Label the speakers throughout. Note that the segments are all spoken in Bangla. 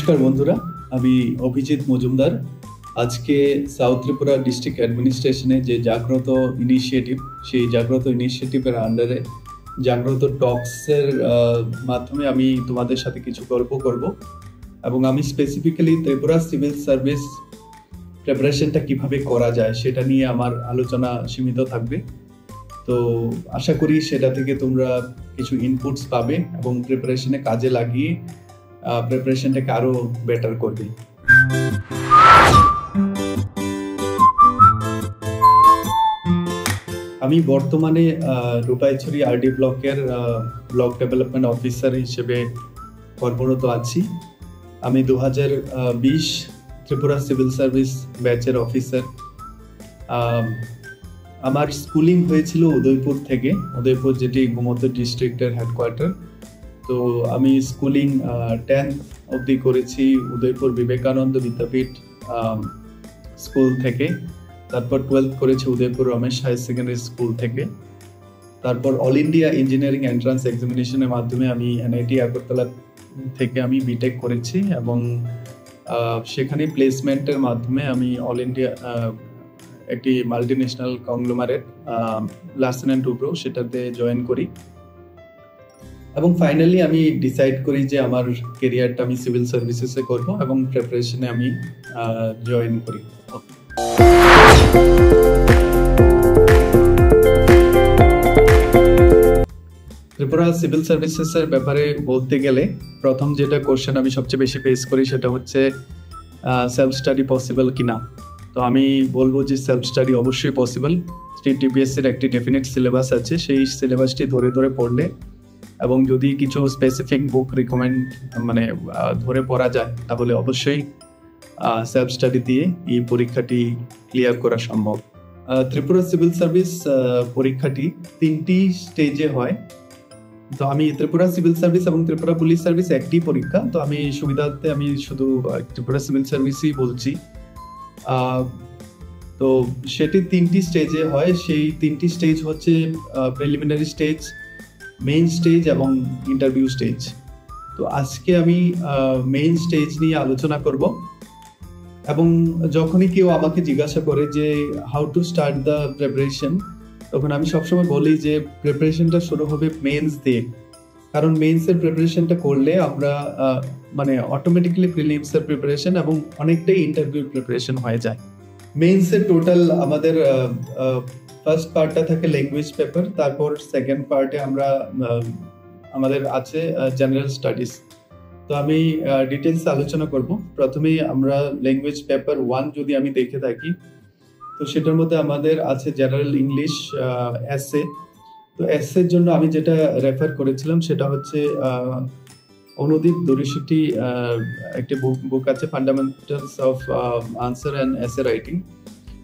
Speaker 1: নমস্কার বন্ধুরা, আমি অভিজিৎ মজুমদার। আজকে সাউথ ত্রিপুরা ডিস্ট্রিক্ট অ্যাডমিনিস্ট্রেশনে যে জাগ্রত ইনিশিয়েটিভ, সেই জাগ্রত ইনিশিয়েটিভের আন্ডারে জাগ্রত টক্সের মাধ্যমে আমি তোমাদের সাথে কিছু গল্প করব এবং আমি স্পেসিফিক্যালি ত্রিপুরা সিভিল সার্ভিস প্রিপারেশনটা কিভাবে করা যায় সেটা নিয়ে আমার আলোচনা সীমিত থাকবে। তো আশা করি সেটা থেকে তোমরা কিছু ইনপুটস পাবে এবং প্রিপারেশনে কাজে লাগিয়ে প্রিপারেশনটাকে আরো বেটার করবে। আমি বর্তমানে রূপাইছড়ি আরডি ব্লকের ব্লক ডেভেলপমেন্ট অফিসার হিসেবে কর্মরত আছি। আমি 2020 ত্রিপুরা সিভিল সার্ভিস ব্যাচের অফিসার। আমার স্কুলিং হয়েছিল উদয়পুর থেকে, উদয়পুর যেটি গোমতী ডিস্ট্রিক্টের হেডকোয়ার্টার। তো আমি স্কুলিং 10th অবধি করেছি উদয়পুর বিবেকানন্দ বিদ্যাপীঠ স্কুল থেকে। তারপর 12th করেছি Udaipur Ramesh higher secondary school থেকে। তারপর অল ইন্ডিয়া ইঞ্জিনিয়ারিং এন্ট্রান্স এক্সামিনেশনের মাধ্যমে আমি এনআইটি আগরতলা থেকে আমি বিটেক করেছি এবং সেখানে প্লেসমেন্টের মাধ্যমে আমি অল ইন্ডিয়া একটি multinational conglomerate Larsen and Toubro সেটাতে জয়েন করি এবং ফাইনালি আমি ডিসাইড করি যে আমার ক্যারিয়ারটা আমি সিভিল সার্ভিসেসে করব এবং প্রিপারেশনে আমি জয়েন করি। ত্রিপুরা সিভিল সার্ভিসেসের ব্যাপারে বলতে গেলে প্রথম যেটা কোশ্চেন আমি সবচেয়ে বেশি ফেস করি সেটা হচ্ছে সেলফ স্টাডি পসিবল কিনা। তো আমি বলবো যে সেলফ স্টাডি অবশ্যই পসিবল। টিপিএসসির একটি ডেফিনেট সিলেবাস আছে, সেই সিলেবাসটি ধরে ধরে পড়লে এবং যদি কিছু স্পেসিফিক বুক রিকমেন্ড ধরে পড়া যায় তাহলে অবশ্যই সেলফ স্টাডি দিয়ে এই পরীক্ষাটি ক্লিয়ার করা সম্ভব। ত্রিপুরা সিভিল সার্ভিস পরীক্ষাটি 3টি স্টেজে হয়। তো আমি ত্রিপুরা সিভিল সার্ভিস এবং ত্রিপুরা পুলিশ সার্ভিস একটি পরীক্ষা, তো আমি সুবিধার্থে আমি শুধু ত্রিপুরা সিভিল সার্ভিসই বলছি। তো সেটি 3টি স্টেজে হয়। সেই 3টি স্টেজ হচ্ছে প্রিলিমিনারি স্টেজ, মেইন স্টেজ এবং ইন্টারভিউ স্টেজ। তো আজকে আমি মেইন স্টেজ নিয়ে আলোচনা করব এবং যখনই কেউ আমাকে জিজ্ঞাসা করে যে how to start the preparation, তখন আমি সবসময় বলি যে প্রিপারেশনটা শুরু হবে মেইনস দিয়ে, কারণ মেইনসের প্রিপারেশনটা করলে আমরা অটোমেটিক্যালি প্রিলিমসের প্রিপারেশন এবং অনেকটাই ইন্টারভিউ প্রিপারেশন হয়ে যায়। মেইনসের টোটাল আমাদের ফার্স্ট পার্টটা থাকে ল্যাঙ্গুয়েজ পেপার, তারপর সেকেন্ড পার্টে আমাদের আছে জেনারেল স্টাডিজ। তো আমি ডিটেলস আলোচনা করব। প্রথমেই আমরা ল্যাঙ্গুয়েজ পেপার 1 যদি আমি দেখে থাকি, তো সেটার মধ্যে আমাদের আছে জেনারেল ইংলিশ, এসে। তো এসের জন্য আমি যেটা রেফার করেছিলাম সেটা হচ্ছে অনুদীপ দরিশিটি একটি বুক আছে, fundamentals of answer and essay writing.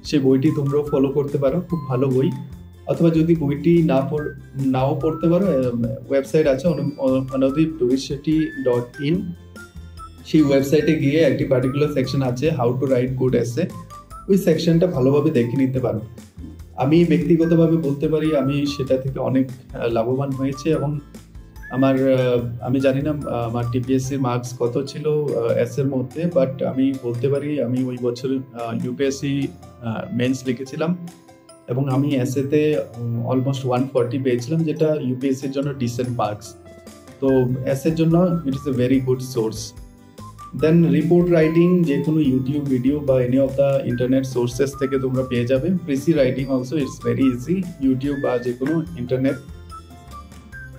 Speaker 1: সেই বইটি তোমরাও ফলো করতে পারো, খুব ভালো বই। অথবা যদি বইটি নাও পড়তে পারো, ওয়েবসাইট আছে anudipdorisheti.in। সেই ওয়েবসাইটে গিয়ে একটি পার্টিকুলার সেকশন আছে হাউ টু রাইট গুড এসে, ওই সেকশনটা ভালোভাবে দেখে নিতে পারো। আমি ব্যক্তিগতভাবে বলতে পারি আমি সেটা থেকে অনেক লাভবান হয়েছে এবং আমি জানি না আমার টিপিএসসির মার্কস কত ছিল এসের মধ্যে, বাট আমি বলতে পারি আমি ওই বছর ইউপিএসসি মেন্স লিখেছিলাম এবং আমি এসেতে অলমোস্ট 140 পেয়েছিলাম, যেটা ইউপিএসসির জন্য ডিসেন্ট মার্কস। তো এসের জন্য it is a very good source. Then report writing যে কোনো ইউটিউব ভিডিও বা any of the internet sources থেকে তোমরা পেয়ে যাবে। Precis writing also it's very easy, YouTube বা যে কোনো ইন্টারনেট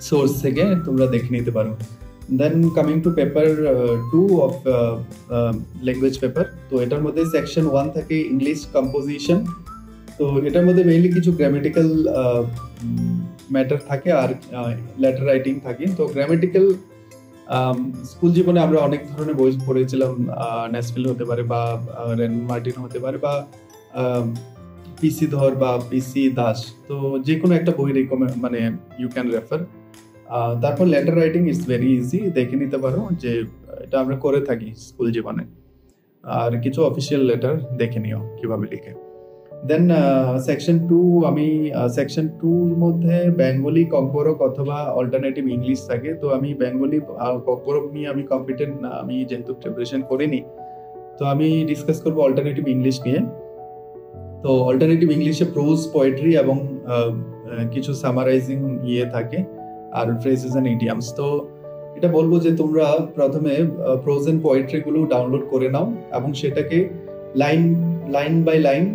Speaker 1: সোর্স থেকে তোমরা দেখে নিতে পারো। Then coming to paper 2 of language paper, তো এটার মধ্যে সেকশন 1 থাকে ইংলিশ কম্পোজিশন। তো এটার মধ্যে মেইনলি কিছু গ্রামেটিক্যাল ম্যাটার থাকে আর লেটার রাইটিং থাকে। তো গ্রামেটিক্যাল স্কুল জীবনে আমরা অনেক ধরনের বই পড়েছিলাম, নেসফিল হতে পারে বা রেন মার্টিন হতে পারে বা পিসি ধর বা পিসি দাস, তো যে কোনো একটা বই ইউ ক্যান রেফার। তারপর letter writing is very easy, দেখে নিতে পারো যে এটা আমরা করে থাকি স্কুল জীবনে। আর কিছু অফিসিয়াল লেটার দেখে নিও কিভাবে লিখে। দেন সেকশন 2 আমি সেকশন 2-র মধ্যে বেঙ্গলি ককবরক অথবা অল্টারনেটিভ ইংলিশ থাকে। তো আমি বেঙ্গলি ককবরক নিয়ে আমি কম্পিটেন্ট না, আমি যেহেতু প্রিপারেশন করিনি, তো আমি ডিসকাস করবো অল্টারনেটিভ ইংলিশ নিয়ে। তো অল্টারনেটিভ ইংলিশে প্রোজ, পোয়েট্রি এবং কিছু সামারাইজিং থাকে আর ফ্রেজেস এন্ড ইডিয়ামস। তো এটা বলবো যে তোমরা প্রথমে প্রোজ এন্ড পোয়েট্রি গুলো ডাউনলোড করে নাও এবং সেটাকে line by line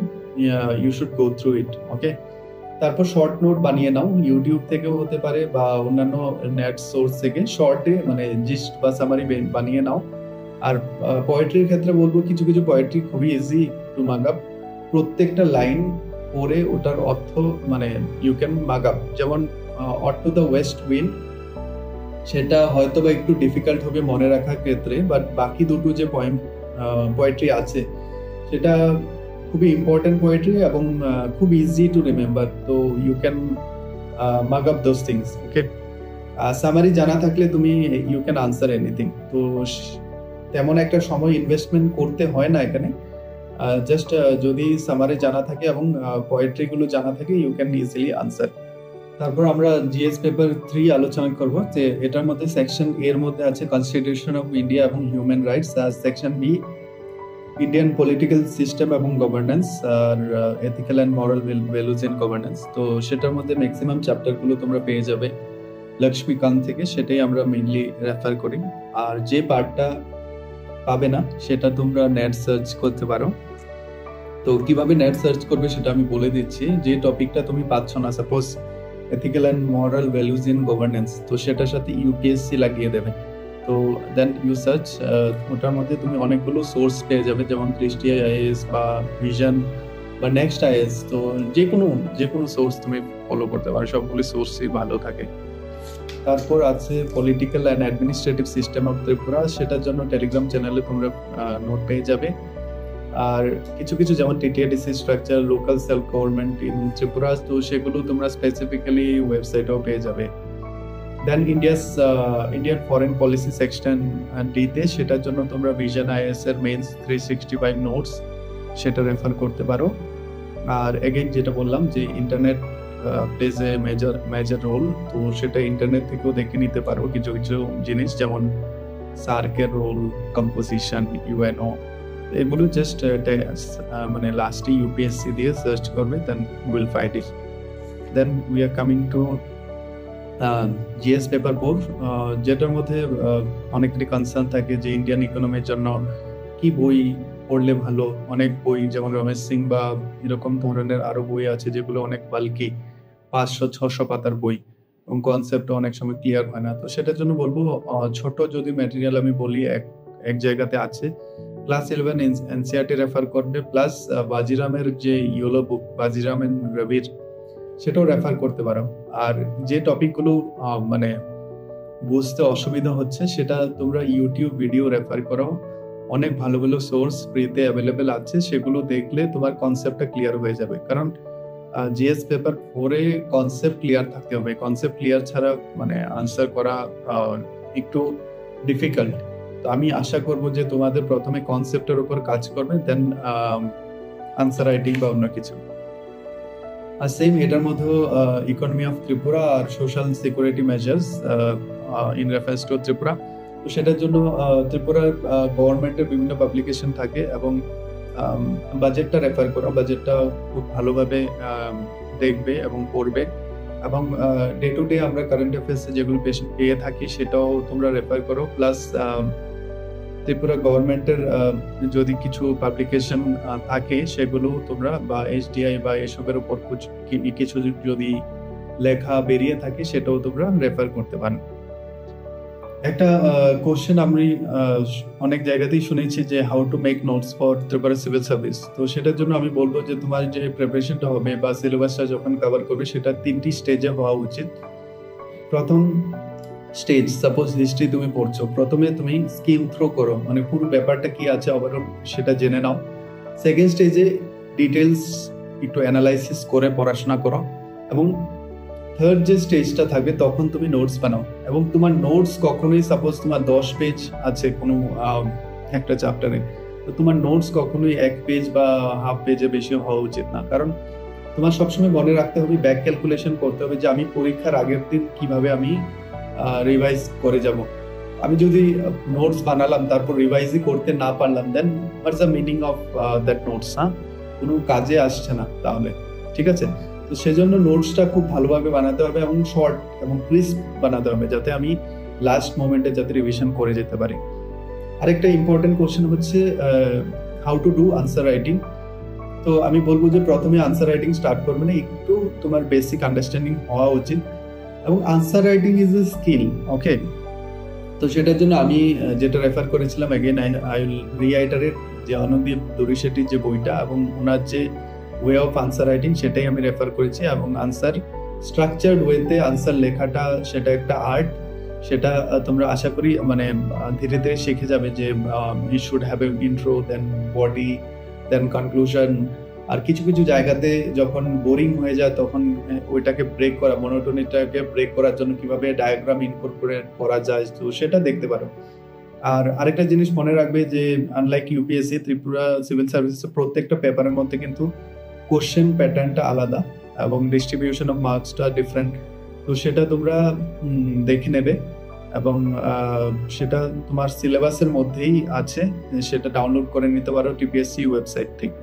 Speaker 1: you should go through it, okay. তারপর শর্ট নোট বানিয়ে নাও, ইউটিউব থেকেও হতে পারে বা অন্যান্য নেট সোর্স থেকে শর্টে মানে জিস্ট বা সামারি বানিয়ে নাও। আর পোয়েট্রির ক্ষেত্রে বলবো কিছু কিছু পোয়েট্রি খুবই ইজি টু মাগ আপ। প্রত্যেকটা লাইন পড়ে ওটার অর্থ মানে ইউ ক্যান মাগ আপ। যেমন ode to the west wind, সেটা হয়তো বা একটু ডিফিকাল্ট হবে মনে রাখার ক্ষেত্রে, বাট বাকি দুটো যে পোয়েট্রি আছে সেটা খুবই ইম্পর্টেন্ট পোয়েট্রি এবং খুব ইজি টু রিমেম্বার। তো you can mug up those things, okay. Summary জানা থাকলে তুমি ইউ ক্যান আনসার এনিথিং। তো তেমন একটা সময় ইনভেস্টমেন্ট করতে হয় না এখানে, জাস্ট যদি সামারি জানা থাকে এবং পোয়েট্রি গুলো জানা থাকে ইউ ক্যান ইজিলি আনসার। তারপর আমরা জিএস পেপার 3 আলোচনা করব, যে এটার মধ্যে সেকশন এর মধ্যে আছে কনস্টিটিউশন অফ ইন্ডিয়া এবং হিউম্যান রাইটস, আর section B Indian political system এবং গভর্নেন্স, আর ethical and moral values in governance. তো সেটার মধ্যে ম্যাক্সিমাম চ্যাপ্টারগুলো তোমরা পেয়ে যাবে লক্ষ্মীকান্ত থেকে, সেটাই আমরা মেইনলি রেফার করি। আর যে পার্টটা পাবে না সেটা তোমরা নেট সার্চ করতে পারো। তো কিভাবে নেট সার্চ করবে সেটা আমি বলে দিচ্ছি। যে টপিকটা তুমি পাচ্ছ না, suppose ethical and moral values in governance, তো সেটার সাথে ইউপিএসসি লাগিয়ে দেবে। তো দেন ইউ সার্চ, ওটার মধ্যে তুমি অনেকগুলো সোর্স পেয়ে যাবে, যেমন দৃষ্টি আইএএস বা ভিশন বা নেক্সট আইএএস। তো যে কোনো সোর্স তুমি ফলো করতে পারো, সবগুলো সোর্সই ভালো থাকে। তারপর আছে political and administrative system of Tripura, সেটার জন্য টেলিগ্রাম চ্যানেলে তোমরা নোট পেয়ে যাবে। আর কিছু কিছু যেমন TTRDC structure, local self government in Tripura, তো সেগুলো তোমরা স্পেসিফিক্যালি ওয়েবসাইটেও পেয়ে যাবে। Then Indian foreign policy section ডিতে, সেটার জন্য তোমরা ভিশন আইএস এর মেইনস 365 নোটস সেটা রেফার করতে পারো। আর এগেইন যেটা বললাম যে internet plays a major role, তো সেটা ইন্টারনেট থেকেও দেখে নিতে পারো কিছু কিছু জিনিস, যেমন সার্কের রোল, কম্পোজিশন, ইউএনও, এগুলো জাস্ট মানে লাস্টে ইউপিএসসি দিয়ে সার্চ করবে, then will find it. Then we are coming to GS paper 4, যেটার মধ্যে অনেকটি কনসার্ন থাকে যে ইন্ডিয়ান ইকোনমির জন্য কি বই পড়লে ভালো। অনেক বই যেমন রমেশ সিং বা এরকম ধরনের আরো বই আছে যেগুলো অনেক বাল্কি, 500-600 পাতার বই, এবং কনসেপ্ট অনেক সময় ক্লিয়ার হয় না। তো সেটার জন্য বলবো ছোট যদি ম্যাটেরিয়াল আমি বলি এক জায়গাতে আছে, ক্লাস 11 এনসিআরটি রেফার করবে, প্লাস বাজিরামের যে ইয়েলো বুক, বাজিরাম এন্ড রবির, সেটাও রেফার করতে পারো। আর যে টপিকগুলো মানে বুঝতে অসুবিধা হচ্ছে সেটা তোমরা ইউটিউব ভিডিও রেফার করো, অনেক ভালো ভালো সোর্স ফ্রিতে অ্যাভেলেবেল আছে, সেগুলো দেখলে তোমার কনসেপ্টটা ক্লিয়ার হয়ে যাবে। কারণ জিএস পেপার 4-এ কনসেপ্ট ক্লিয়ার থাকতে হবে, কনসেপ্ট ক্লিয়ার ছাড়া মানে আনসার করা একটু ডিফিকাল্ট। তো আমি আশা করব যে তোমাদের প্রথমে কনসেপ্টের উপর কাজ করবে, দেন আনসার রাইটিং বা অন্য কিছু। আর সেম এটার মধ্যে ইকোনমি অফ ত্রিপুরা আর social security measures in reference to Tripura, তো সেটার জন্য ত্রিপুরার গভর্নমেন্টের বিভিন্ন পাবলিকেশন থাকে, এবং বাজেটটা রেফার করো, বাজেটটা খুব ভালোভাবে দেখবে এবং পড়বে, এবং ডে টু ডে আমরা কারেন্ট অ্যাফেয়ার্সে যেগুলো পেয়ে থাকি সেটাও তোমরা রেফার করো। প্লাস ত্রিপুরা গভর্নমেন্টের যদি কিছু পাবলিকেশন থাকে সেগুলো তোমরা, বা এসডিআই বা এসবের উপর কিছু যদি লেখা বেরিয়ে থাকে সেটাও তোমরা রেফার করতে পারো। একটা কোশ্চেন আমি অনেক জায়গাতেই শুনেছি যে how to make notes for Tripura civil service. তো সেটার জন্য আমি বলবো যে তোমার যে প্রিপারেশনটা হবে বা সিলেবাসটা যখন কভার করবে সেটা 3টি স্টেজে হওয়া উচিত। প্রথম স্টেজ, সাপোজ হিস্ট্রি তুমি পড়ছো, প্রথমে তুমি স্কিম থ্রো করো, মানে পুরো ব্যাপারটা কি আছে ওভারঅল সেটা জেনে নাও। সেকেন্ড স্টেজে ডিটেলস একটু অ্যানালাইসিস করে পড়াশোনা করো, এবং থার্ড যে স্টেজটা থাকবে তখন তুমি নোটস বানাও। এবং তোমার নোটস কখনোই, সাপোজ তোমার 10 পেজ আছে কোনো একটা চ্যাপ্টারে, তো তোমার নোটস কখনোই 1 পেজ বা হাফ পেজে বেশি হওয়া উচিত না, কারণ তোমার সবসময় মনে রাখতে হবে, ব্যাক ক্যালকুলেশন করতে হবে যে আমি পরীক্ষার আগের দিন কিভাবে আমি রিভাইজ করে যাব। আমি যদি নোটস বানালাম তারপর রিভাইজই করতে না পারলাম, then what's the meaning of that notes? কোনো কাজে আসছে না তাহলে, ঠিক আছে? তো সেজন্য নোটসটা খুব ভালোভাবে বানাতে হবে এবং শর্ট এবং ক্রিস্প বানাতে হবে, যাতে আমি লাস্ট মোমেন্টে যাতে রিভিশন করে যেতে পারি। আরেকটা ইম্পর্টেন্ট কোশ্চেন হচ্ছে how to do answer writing. তো আমি বলবো যে প্রথমে আনসার রাইটিং স্টার্ট করবে না, একটু তোমার বেসিক আন্ডারস্ট্যান্ডিং হওয়া উচিত, এবং answer writing is a skill, okay? তো সেটার জন্য আমি যেটা রেফার করেছিলাম, অ্যাগেন আই উইল রিআইটারেট, যে অনুদীপ দুরিশেটির যে বইটা এবং ওনার যে ওয়ে অফ আনসার রাইটিং সেটাই আমি রেফার করেছি। এবং আনসার স্ট্রাকচার্ড ওয়েতে আনসার লেখাটা সেটা একটা আর্ট, সেটা তোমরা আশা করি মানে ধীরে ধীরে শিখে যাবে যে it should have a intro, then body, then conclusion. আর কিছু কিছু জায়গাতে যখন বোরিং হয়ে যায় তখন ওইটাকে ব্রেক করা, মনোটোনিটাকে ব্রেক করার জন্য কিভাবে ডায়াগ্রাম ইনকর্পোরেট করা যায়, তো সেটা দেখতে পারো। আর আরেকটা জিনিস মনে রাখবে যে unlike UPSC, Tripura civil services প্রত্যেকটা পেপারের মধ্যে কিন্তু কোশ্চেন প্যাটার্নটা আলাদা এবং ডিস্ট্রিবিউশন অফ মার্কসটা ডিফারেন্ট। তো সেটা তোমরা দেখে নেবে এবং সেটা তোমার সিলেবাসের মধ্যেই আছে, সেটা ডাউনলোড করে নিতে পারো টিপিএসসি ওয়েবসাইট থেকে।